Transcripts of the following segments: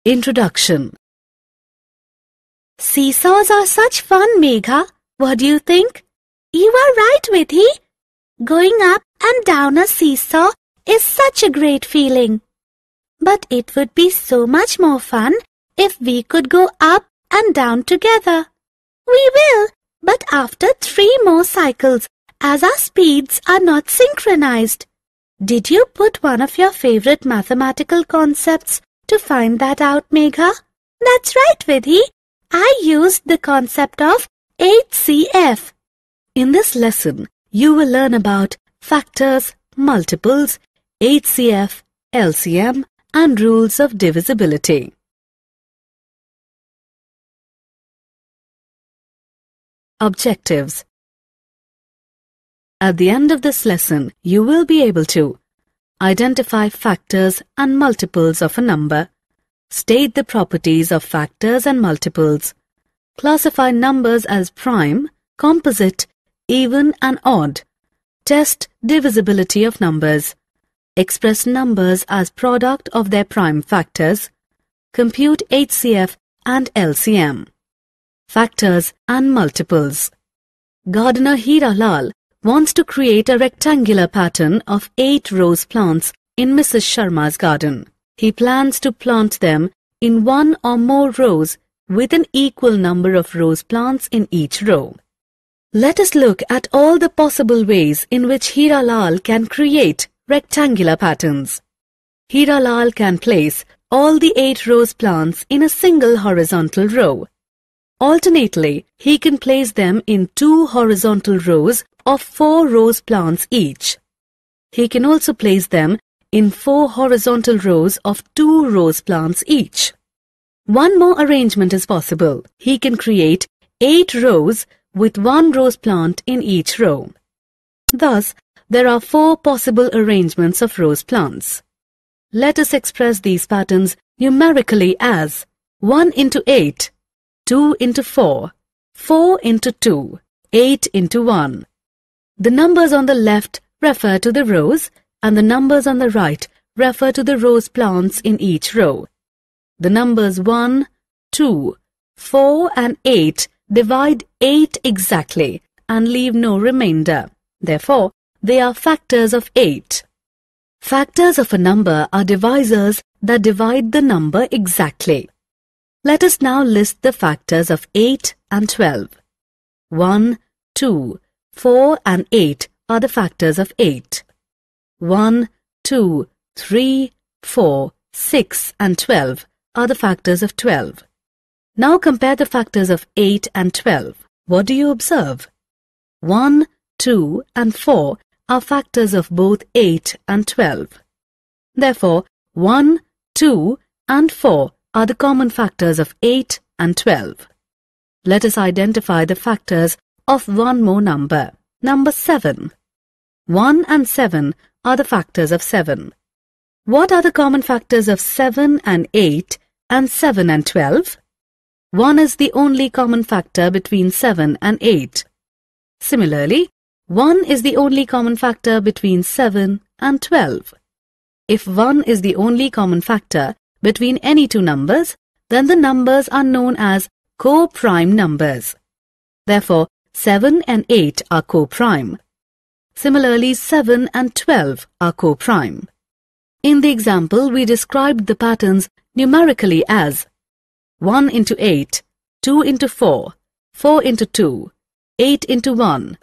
Introduction. Seesaws are such fun, Megha. What do you think? You are right, Vidhi. Going up and down a seesaw is such a great feeling. But it would be so much more fun if we could go up and down together. We will, but after 3 more cycles, as our speeds are not synchronized. Did you put one of your favorite mathematical concepts to find that out, Megha? That's right, Vidhi. I used the concept of HCF. In this lesson, you will learn about factors, multiples, HCF, LCM, and rules of divisibility. Objectives. At the end of this lesson, you will be able to identify factors and multiples of a number, state the properties of factors and multiples, classify numbers as prime, composite, even and odd, test divisibility of numbers, express numbers as product of their prime factors, compute HCF and LCM. Factors and multiples. Gardener Hira Lal wants to create a rectangular pattern of 8 rose plants in Mrs. Sharma's garden. He plans to plant them in 1 or more rows with an equal number of rose plants in each row. Let us look at all the possible ways in which Hira Lal can create rectangular patterns. Hira Lal can place all the 8 rose plants in a single horizontal row. Alternately, he can place them in 2 horizontal rows of 4 rose plants each. He can also place them in 4 horizontal rows of 2 rose plants each. One more arrangement is possible. He can create 8 rows with 1 rose plant in each row. Thus, there are 4 possible arrangements of rose plants. Let us express these patterns numerically as 1 into 8, 2 into 4, 4 into 2, 8 into 1. The numbers on the left refer to the rows and the numbers on the right refer to the rose plants in each row. The numbers 1, 2, 4 and 8 divide 8 exactly and leave no remainder. Therefore, they are factors of 8. Factors of a number are divisors that divide the number exactly. Let us now list the factors of 8 and 12. 1, 2, 4 and 8 are the factors of 8. 1, 2, 3, 4, 6 and 12 are the factors of 12. Now compare the factors of 8 and 12. What do you observe? 1, 2 and 4 are factors of both 8 and 12. Therefore, 1, 2 and 4 are the common factors of 8 and 12. Let us identify the factors of one more number, number 7. 1 and 7 are the factors of 7. What are the common factors of 7 and 8 and 7 and 12? 1 is the only common factor between 7 and 8. Similarly, 1 is the only common factor between 7 and 12. If 1 is the only common factor between any two numbers, then the numbers are known as co-prime numbers. Therefore, 7 and 8 are co-prime. Similarly, 7 and 12 are co-prime. In the example, we described the patterns numerically as 1 into 8, 2 into 4, 4 into 2, 8 into 1.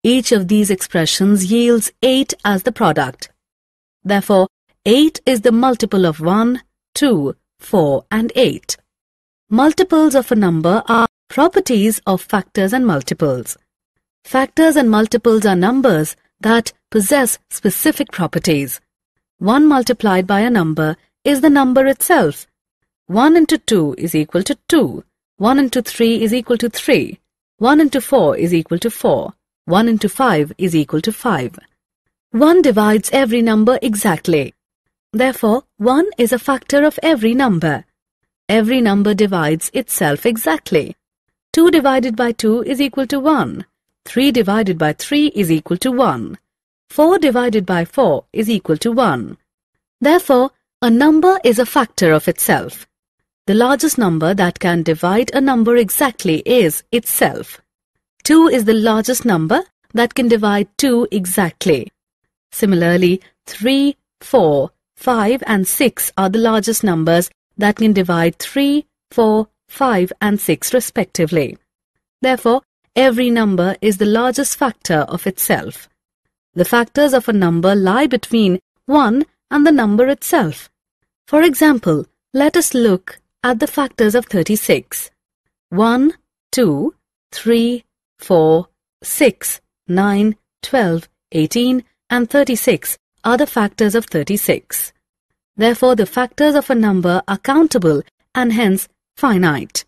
Each of these expressions yields 8 as the product. Therefore, 8 is the multiple of 1, 2, 4 and 8. Multiples of a number are properties of factors and multiples. Factors and multiples are numbers that possess specific properties. 1 multiplied by a number is the number itself. 1 into 2 is equal to 2. 1 into 3 is equal to 3. 1 into 4 is equal to 4. 1 into 5 is equal to 5. 1 divides every number exactly. Therefore, 1 is a factor of every number. Every number divides itself exactly. 2 divided by 2 is equal to 1. 3 divided by 3 is equal to 1. 4 divided by 4 is equal to 1. Therefore, a number is a factor of itself. The largest number that can divide a number exactly is itself. 2 is the largest number that can divide 2 exactly. Similarly, 3, 4, 5 and 6 are the largest numbers that can divide 3, 4, 5 and 6 respectively. Therefore, every number is the largest factor of itself. The factors of a number lie between 1 and the number itself. For example, let us look at the factors of 36. 1, 2, 3, 4, 6, 9, 12, 18 and 36 are the factors of 36. Therefore, the factors of a number are countable and hence finite.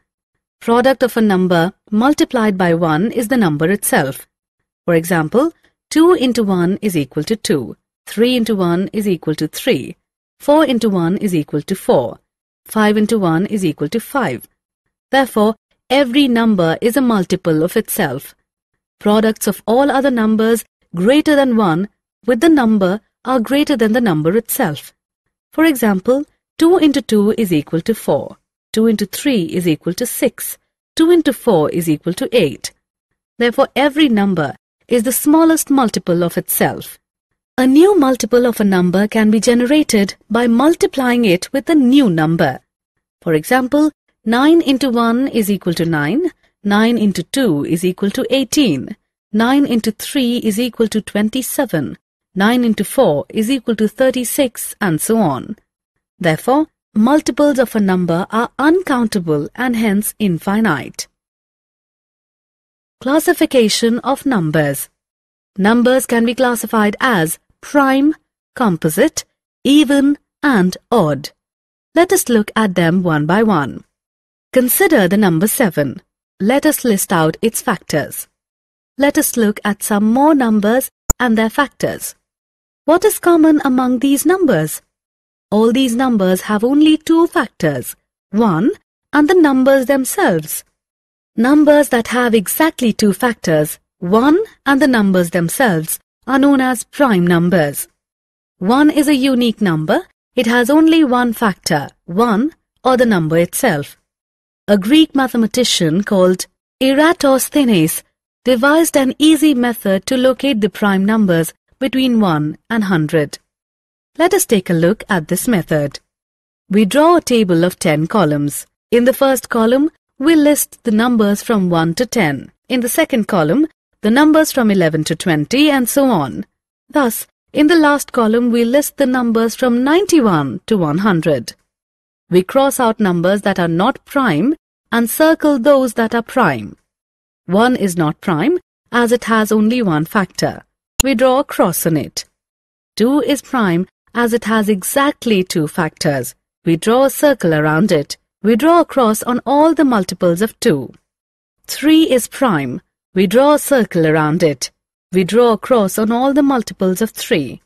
Product of a number multiplied by 1 is the number itself. For example, 2 into 1 is equal to 2, 3 into 1 is equal to 3, 4 into 1 is equal to 4, 5 into 1 is equal to 5. Therefore, every number is a multiple of itself. Products of all other numbers greater than 1 with the number are greater than the number itself. For example, 2 into 2 is equal to 4, 2 into 3 is equal to 6, 2 into 4 is equal to 8. Therefore, every number is the smallest multiple of itself. A new multiple of a number can be generated by multiplying it with a new number. For example, 9 into 1 is equal to 9, 9 into 2 is equal to 18, 9 into 3 is equal to 27, 9 into 4 is equal to 36 and so on. Therefore, multiples of a number are uncountable and hence infinite. Classification of numbers. Numbers can be classified as prime, composite, even and odd. Let us look at them one by one. Consider the number 7. Let us list out its factors. Let us look at some more numbers and their factors. What is common among these numbers? All these numbers have only two factors, 1 and the numbers themselves. Numbers that have exactly two factors, 1 and the numbers themselves, are known as prime numbers. 1 is a unique number. It has only one factor, 1 or the number itself. A Greek mathematician called Eratosthenes devised an easy method to locate the prime numbers between 1 and 100. Let us take a look at this method. We draw a table of 10 columns. In the first column, we list the numbers from 1 to 10. In the second column, the numbers from 11 to 20 and so on. Thus, in the last column, we list the numbers from 91 to 100. We cross out numbers that are not prime and circle those that are prime. 1 is not prime as it has only one factor. We draw a cross on it. 2 is prime as it has exactly two factors. We draw a circle around it. We draw a cross on all the multiples of 2. 3 is prime. We draw a circle around it. We draw a cross on all the multiples of 3.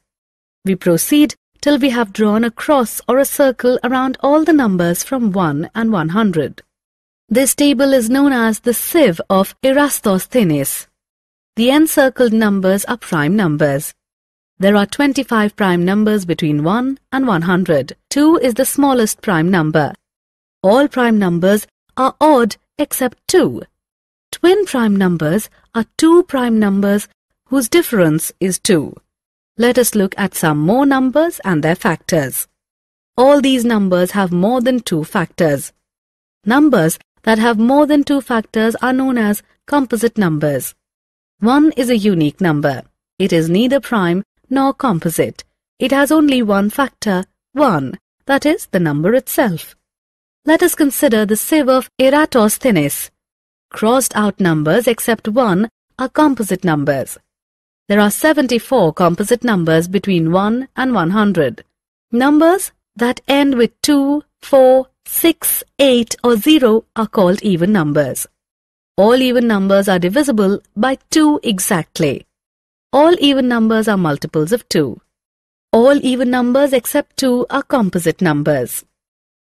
We proceed till we have drawn a cross or a circle around all the numbers from 1 and 100. This table is known as the sieve of Eratosthenes. The encircled numbers are prime numbers. There are 25 prime numbers between 1 and 100. 2 is the smallest prime number. All prime numbers are odd except 2. Twin prime numbers are two prime numbers whose difference is 2. Let us look at some more numbers and their factors. All these numbers have more than two factors. Numbers that have more than two factors are known as composite numbers. 1 is a unique number. It is neither prime nor composite. It has only one factor, 1, that is the number itself. Let us consider the sieve of Eratosthenes. Crossed out numbers except 1 are composite numbers. There are 74 composite numbers between 1 and 100. Numbers that end with 2, 4, 6, 8 or 0 are called even numbers. All even numbers are divisible by 2 exactly. All even numbers are multiples of 2. All even numbers except 2 are composite numbers.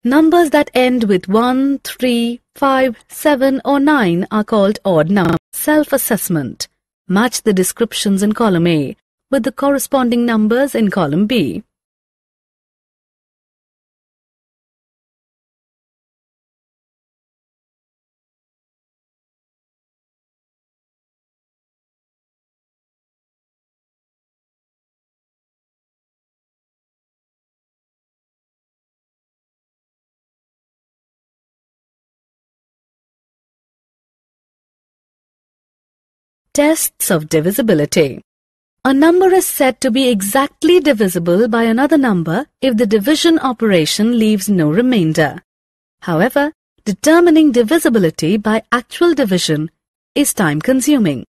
Numbers that end with 1, 3, 5, 7 or 9 are called odd numbers. Self-assessment. Match the descriptions in column A with the corresponding numbers in column B. Tests of divisibility. A number is said to be exactly divisible by another number if the division operation leaves no remainder. However, determining divisibility by actual division is time-consuming.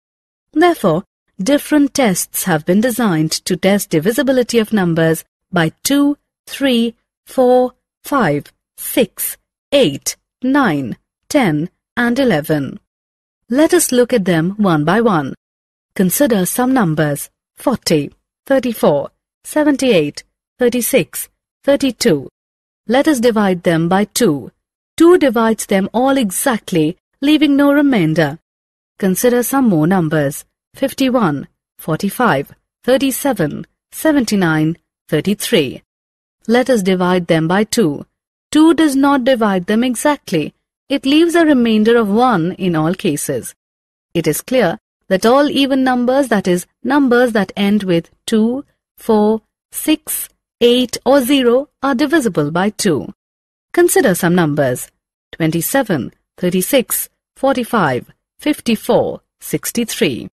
Therefore, different tests have been designed to test divisibility of numbers by 2, 3, 4, 5, 6, 8, 9, 10, and 11. Let us look at them one by one. Consider some numbers: 40, 34, 78, 36, 32. Let us divide them by 2. 2 divides them all exactly, leaving no remainder. Consider some more numbers: 51, 45, 37, 79, 33. Let us divide them by 2. 2 does not divide them exactly. It leaves a remainder of 1 in all cases. It is clear that all even numbers, that is, numbers that end with 2, 4, 6, 8 or 0, are divisible by 2. Consider some numbers: 27, 36, 45, 54, 63.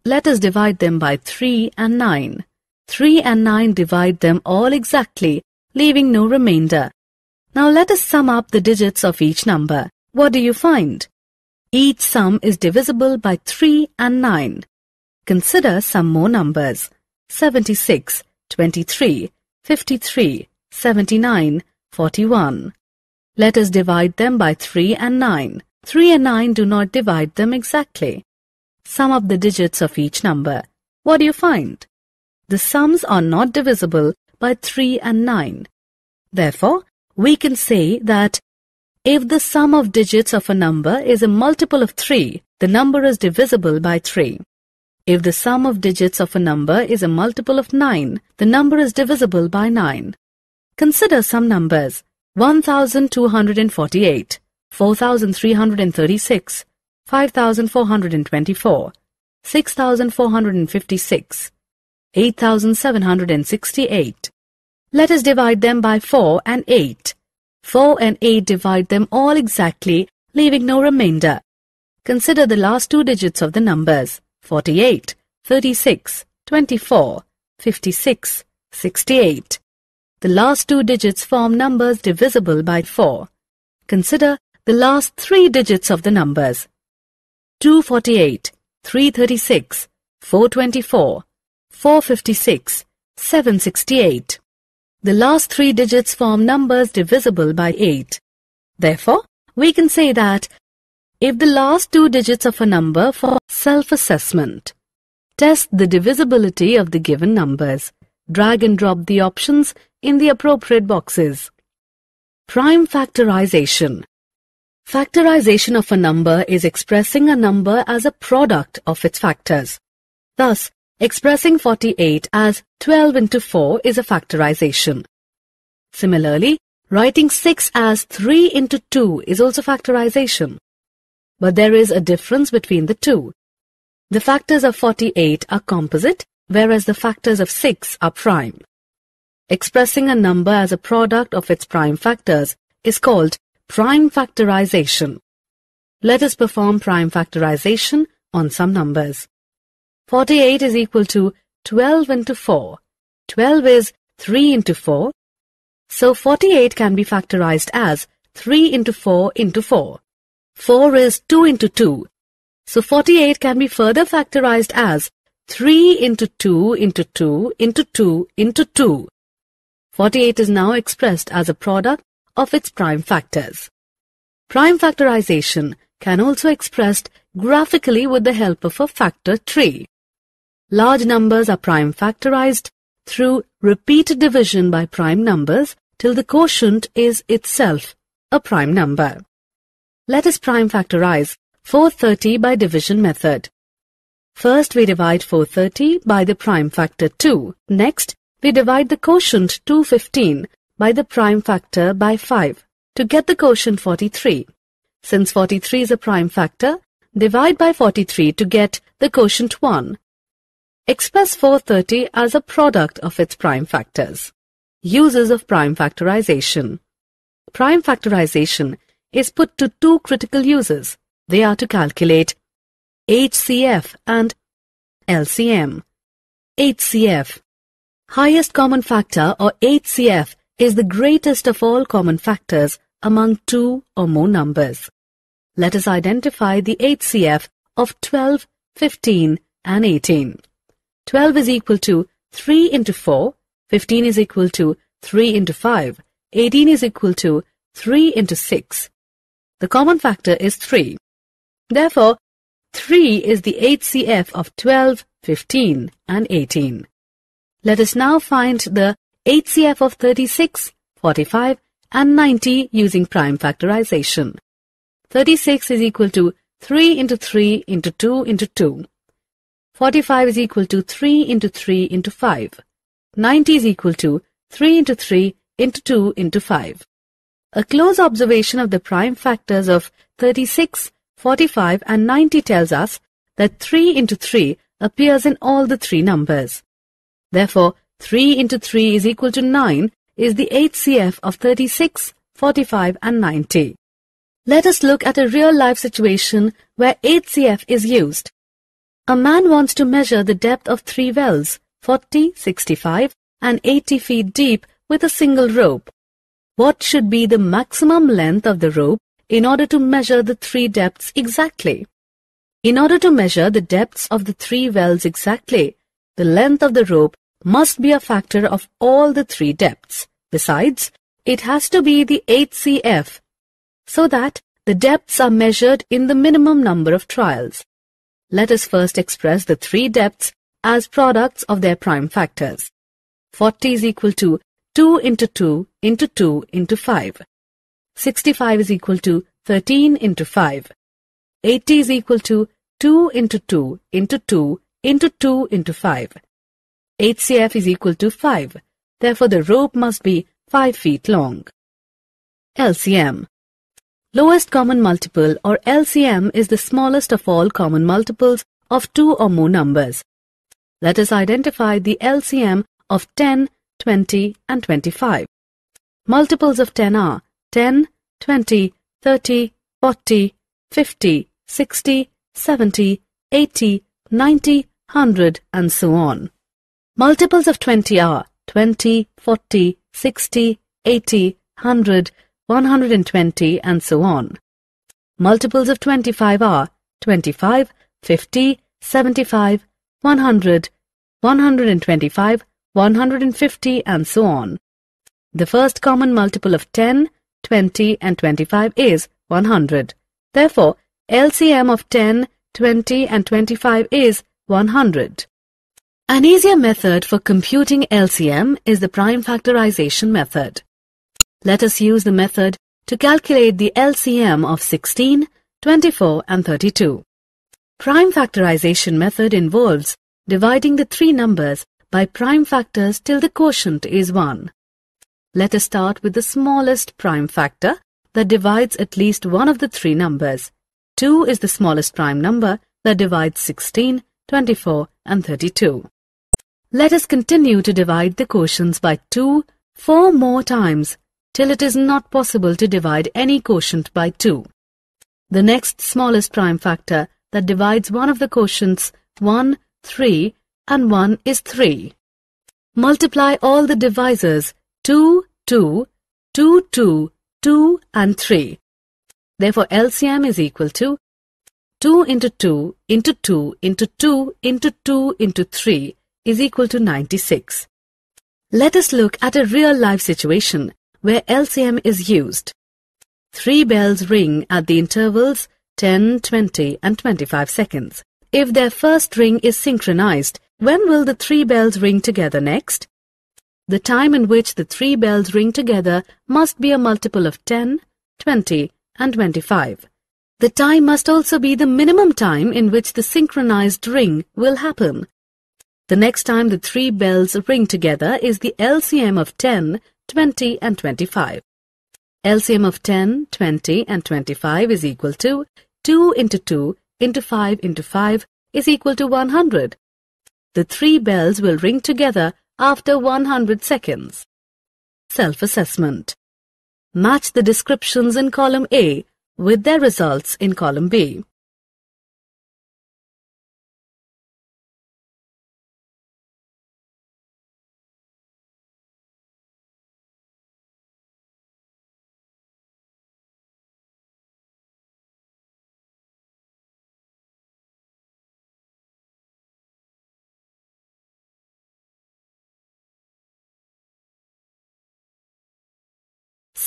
Let us divide them by 3 and 9. 3 and 9 divide them all exactly, leaving no remainder. Now let us sum up the digits of each number. What do you find? Each sum is divisible by 3 and 9. Consider some more numbers: 76, 23, 53, 79, 41. Let us divide them by 3 and 9. 3 and 9 do not divide them exactly. Sum up the digits of each number. What do you find? The sums are not divisible by 3 and 9. Therefore, we can say that if the sum of digits of a number is a multiple of 3, the number is divisible by 3. If the sum of digits of a number is a multiple of 9, the number is divisible by 9. Consider some numbers: 1248, 4336, 5424, 6456, 8768. Let us divide them by 4 and 8. 4 and 8 divide them all exactly, leaving no remainder. Consider the last 2 digits of the numbers: 48, 36, 24, 56, 68. The last 2 digits form numbers divisible by 4. Consider the last 3 digits of the numbers: 248, 336, 424, 456, 768. The last 3 digits form numbers divisible by 8. Therefore, we can say that if the last 2 digits of a number form self-assessment, test the divisibility of the given numbers. Drag and drop the options in the appropriate boxes. Prime factorization. Factorization of a number is expressing a number as a product of its factors. Thus, expressing 48 as 12 into 4 is a factorization. Similarly, writing 6 as 3 into 2 is also factorization. But there is a difference between the two. The factors of 48 are composite, whereas the factors of 6 are prime. Expressing a number as a product of its prime factors is called prime factorization. Let us perform prime factorization on some numbers. 48 is equal to 12 into 4. 12 is 3 into 4. So 48 can be factorized as 3 into 4 into 4. 4 is 2 into 2. So 48 can be further factorized as 3 into 2 into 2 into 2 into 2. 48 is now expressed as a product of its prime factors. Prime factorization can also be expressed graphically with the help of a factor tree. Large numbers are prime factorized through repeated division by prime numbers till the quotient is itself a prime number. Let us prime factorize 430 by division method. First, we divide 430 by the prime factor 2. Next, we divide the quotient 215 by the prime factor by 5 to get the quotient 43. Since 43 is a prime factor, divide by 43 to get the quotient 1. Express 430 as a product of its prime factors. Uses of prime factorization. Prime factorization is put to 2 critical uses. They are to calculate HCF and LCM. HCF. Highest common factor or HCF is the greatest of all common factors among two or more numbers. Let us identify the HCF of 12, 15 and 18. 12 is equal to 3 into 4, 15 is equal to 3 into 5, 18 is equal to 3 into 6. The common factor is 3. Therefore, 3 is the HCF of 12, 15 and 18. Let us now find the HCF of 36, 45 and 90 using prime factorization. 36 is equal to 3 into 3 into 2 into 2. 45 is equal to 3 into 3 into 5. 90 is equal to 3 into 3 into 2 into 5. A close observation of the prime factors of 36, 45 and 90 tells us that 3 into 3 appears in all the three numbers. Therefore, 3 into 3 is equal to 9 is the HCF of 36, 45 and 90. Let us look at a real-life situation where HCF is used. A man wants to measure the depth of 3 wells, 40, 65 and 80 feet deep with a single rope. What should be the maximum length of the rope in order to measure the 3 depths exactly? In order to measure the depths of the 3 wells exactly, the length of the rope must be a factor of all the 3 depths. Besides, it has to be the HCF, so that the depths are measured in the minimum number of trials. Let us first express the 3 depths as products of their prime factors. 40 is equal to 2 into 2 into 2 into 5. 65 is equal to 13 into 5. 80 is equal to 2 into 2 into 2 into 2 into 5. HCF is equal to 5. Therefore, the rope must be 5 feet long. LCM. Lowest common multiple or LCM is the smallest of all common multiples of 2 or more numbers. Let us identify the LCM of 10, 20 and 25. Multiples of 10 are 10, 20, 30, 40, 50, 60, 70, 80, 90, 100 and so on. Multiples of 20 are 20, 40, 60, 80, 100, 120 and so on. Multiples of 25 are 25, 50, 75, 100, 125, 150 and so on. The first common multiple of 10, 20 and 25 is 100. Therefore, LCM of 10, 20 and 25 is 100. An easier method for computing LCM is the prime factorization method. Let us use the method to calculate the LCM of 16, 24 and 32. Prime factorization method involves dividing the 3 numbers by prime factors till the quotient is 1. Let us start with the smallest prime factor that divides at least one of the 3 numbers. 2 is the smallest prime number that divides 16, 24 and 32. Let us continue to divide the quotients by 2 4 more times till it is not possible to divide any quotient by 2. The next smallest prime factor that divides one of the quotients 1, 3 and 1 is 3. Multiply all the divisors 2, 2, 2, 2, 2 and 3. Therefore, LCM is equal to 2 into 2 into 2 into 2 into 2 into 3 is equal to 96. Let us look at a real-life situation where LCM is used. 3 bells ring at the intervals 10, 20 and 25 seconds. If their first ring is synchronized, when will the 3 bells ring together next? The time in which the 3 bells ring together must be a multiple of 10, 20 and 25. The time must also be the minimum time in which the synchronized ring will happen. The next time the 3 bells ring together is the LCM of 10, 20 and 25. LCM of 10, 20 and 25 is equal to 2 into 2 into 5 into 5 is equal to 100. The 3 bells will ring together after 100 seconds. Self-assessment. Match the descriptions in column A with their results in column B.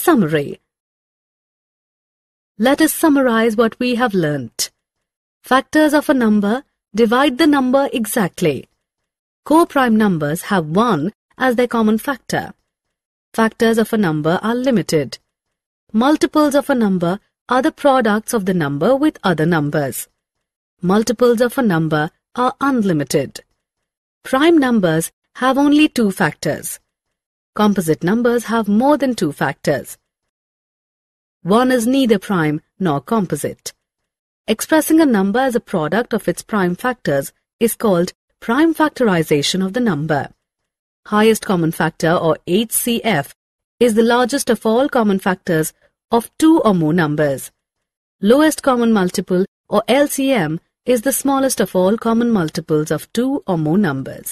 summary. Let us summarize what we have learnt. Factors of a number divide the number exactly. Co-prime numbers have 1 as their common factor. Factors of a number are limited. Multiples of a number are the products of the number with other numbers. Multiples of a number are unlimited. Prime numbers have only 2 factors. Composite numbers have more than 2 factors. One is neither prime nor composite. Expressing a number as a product of its prime factors is called prime factorization of the number. Highest common factor, or HCF, is the largest of all common factors of 2 or more numbers. Lowest common multiple, or LCM, is the smallest of all common multiples of 2 or more numbers.